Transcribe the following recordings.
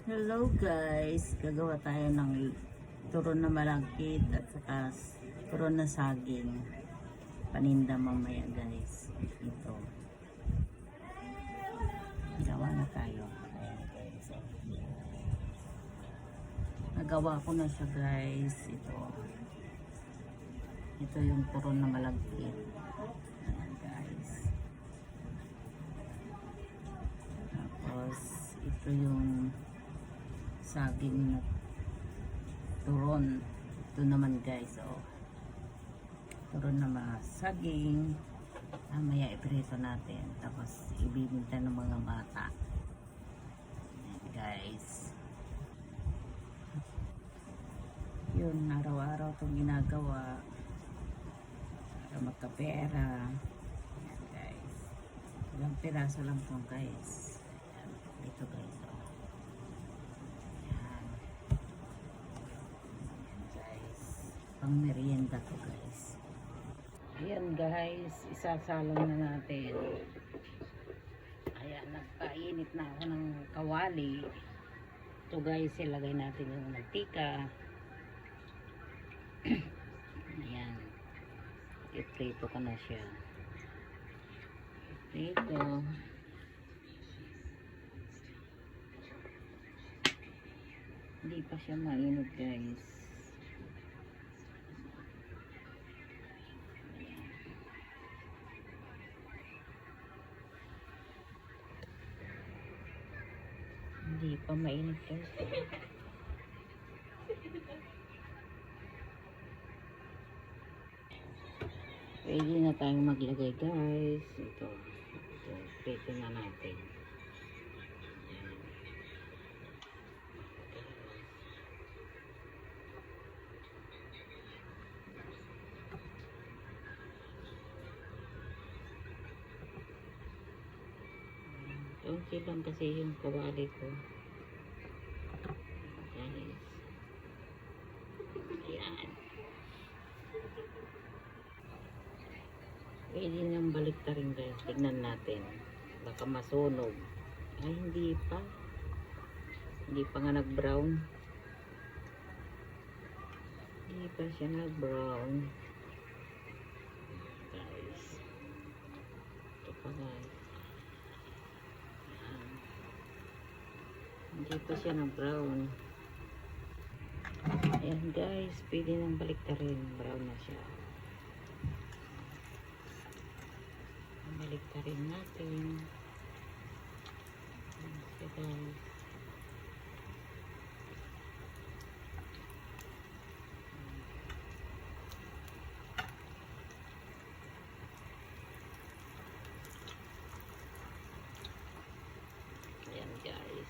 Hello guys, gagawa tayo ng turon na malagkit at saka turon na saging. Paninda mamaya guys. Ito. Gawa na tayo. Ayan guys. Nagawa ko na siya guys. Ito yung turon na malagkit. Ayan guys. Tapos ito yung saging na turon. Ito naman guys, turon na saging. Mamaya iprito natin, tapos ibibinta ng mga bata. Ayan guys, yun, araw-araw itong ginagawa para magkapera. Ayan guys, ilang piraso lang po guys. Ayan, dito guys, pang merienda to guys. Ayan guys, isasalong na natin. Ayan, nagpainit na ako ng kawali. Ito guys, ilagay natin yung mantika. Ayan, iprito ka na siya. Iprito. Hindi pa siya mainit guys. Hindi pa mainit guys. Pwede na tayong maglagay guys. Ito prito na natin. Okay lang kasi yung kawali ko guys. Ayan, pwede nang baliktarin guys. Tignan natin, baka masunog. Ay, hindi pa nga nag brown. Hindi pa siya nag brown guys. Ito pa guys, hindi pa siya na brown. Ayan guys, pwede nang baliktarin. Brown na siya. Baliktarin natin. Ayan siya guys. Ayan guys.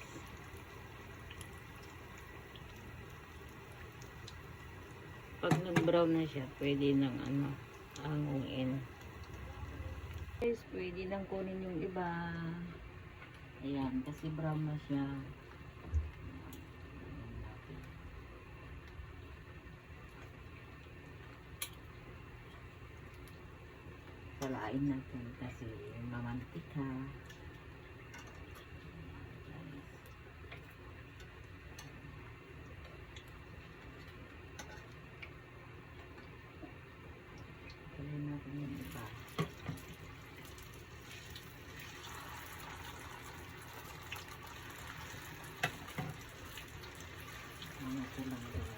Pag nag-brown na siya, pwede nang hanguin. Guys, pwede nang kunin yung iba. Ayan, kasi brown na siya. Salain natin kasi mamantika. Salain natin yung iba. Ito lang guys.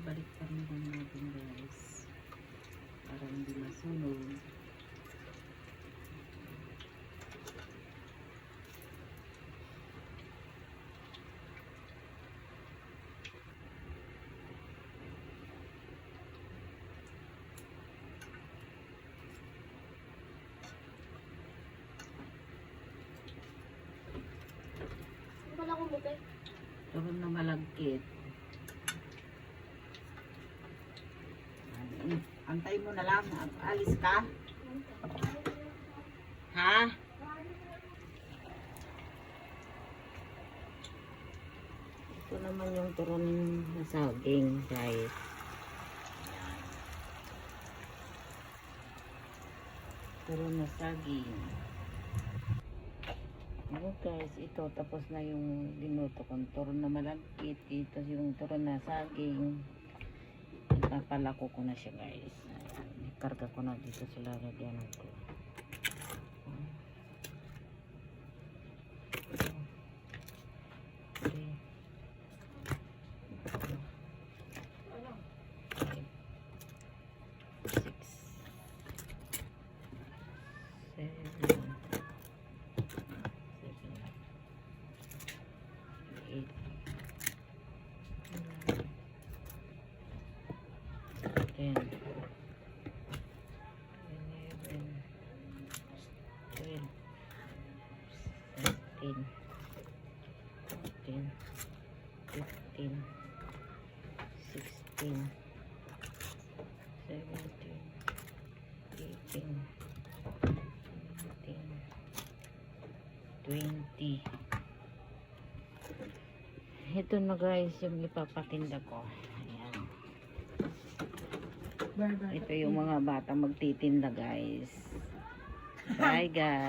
Balik pa rin natin guys para hindi masunog. Turon na malagkit. Antay mo na lang. Alis ka. Ha? Ito naman yung turon na saging, guys. Turon na saging. Ayan guys, ito tapos na yung dinuto kong turon na malagkit. Ito yung turon na saging. Ipapalako ko na siya guys. Ayan, ikarga ko na dito sa lalagyanan ko. Ten, 11, 12, 13, 14, 15, 16, 17, 18, 19, 20. Ito na guys yung ipapatinda ko. Ayan. Ito yung mga bata magtitinda guys. Bye guys.